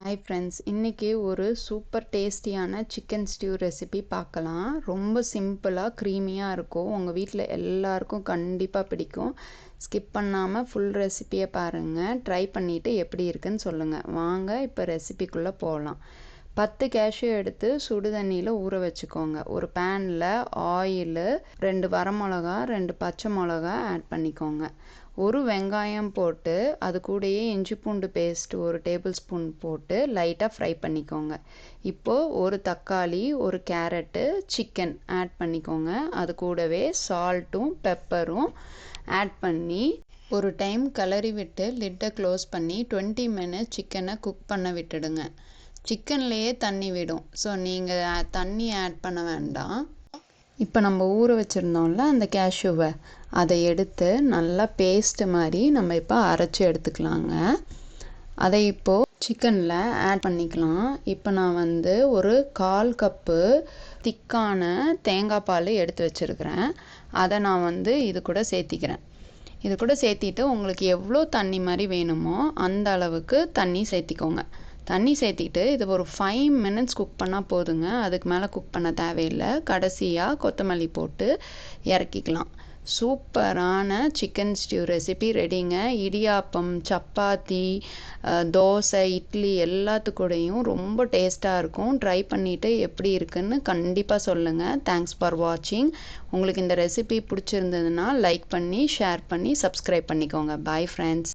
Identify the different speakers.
Speaker 1: Hi friends, இன்றைக்கி ஒரு super டேஸ்டியான சிக்கன் ஸ்டியூ ரெசிபி பார்க்கலாம். ரொம்ப சிம்பிளாக க்ரீமியாக இருக்கும். உங்கள் வீட்டில் எல்லாருக்கும் கண்டிப்பாக பிடிக்கும். ஸ்கிப் பண்ணாமல் ஃபுல் ரெசிபியை பாருங்கள். ட்ரை பண்ணிவிட்டு எப்படி இருக்குன்னு சொல்லுங்கள். வாங்க இப்போ ரெசிபிக்குள்ளே போகலாம். 10 கேஷ்யூ எடுத்து சுடு தண்ணியில் ஊற வச்சுக்கோங்க. ஒரு பேனில் ஆயிலு, 2 வரமிளகா, 2 பச்சை மிளகா ஆட் பண்ணிக்கோங்க. ஒரு வெங்காயம் போட்டு அது கூடயே இஞ்சி பூண்டு பேஸ்ட் 1 டேபிள் ஸ்பூன் போட்டு லைட்டாக ஃப்ரை பண்ணிக்கோங்க. இப்போது ஒரு தக்காளி, ஒரு கேரட்டு, சிக்கன் ஆட் பண்ணிக்கோங்க. அது கூடவே சால்ட்டும் பெப்பரும் ஆட் பண்ணி ஒரு டைம் கிளறி விட்டு லிட்டை க்ளோஸ் பண்ணி 20 மினிட்ஸ் சிக்கனை குக் பண்ண விட்டுடுங்க. சிக்கன்லேயே தண்ணி விடும், ஸோ நீங்கள் தண்ணி ஆட் பண்ண வேண்டாம். இப்போ நம்ம ஊற வச்சுருந்தோம்ல அந்த கேஷ்யூவை, அதை எடுத்து நல்லா பேஸ்ட்டு மாதிரி நம்ம இப்போ அரைச்சி எடுத்துக்கலாங்க. அதை இப்போது சிக்கனில் ஆட் பண்ணிக்கலாம். இப்போ நான் ஒரு 1/4 கப்பு திக்கான தேங்காய் பால் எடுத்து வச்சுருக்கிறேன். அதை நான் இது கூட சேர்த்திக்கிறேன். இது கூட சேர்த்திட்டு உங்களுக்கு எவ்வளோ தண்ணி மாதிரி வேணுமோ அந்த அளவுக்கு தண்ணி சேர்த்திக்கோங்க. தண்ணி சேர்த்திட்டு இது ஒரு 5 மினிட்ஸ் குக் பண்ணால் போதுங்க. அதுக்கு மேலே குக் பண்ண தேவையில்லை. கடைசியாக கொத்தமல்லி போட்டு இறக்கிக்கலாம். சூப்பரான சிக்கன் ஸ்டியூ ரெசிபி ரெடிங்க. இடியாப்பம், சப்பாத்தி, தோசை, இட்லி எல்லாத்துக்கூடையும் ரொம்ப டேஸ்ட்டாக இருக்கும். ட்ரை பண்ணிவிட்டு எப்படி இருக்குன்னு கண்டிப்பாக சொல்லுங்கள். தேங்க்ஸ் ஃபார் வாட்சிங். உங்களுக்கு இந்த ரெசிபி பிடிச்சிருந்ததுன்னா லைக் பண்ணி, ஷேர் பண்ணி, சப்ஸ்கிரைப் பண்ணிக்கோங்க. Bye friends.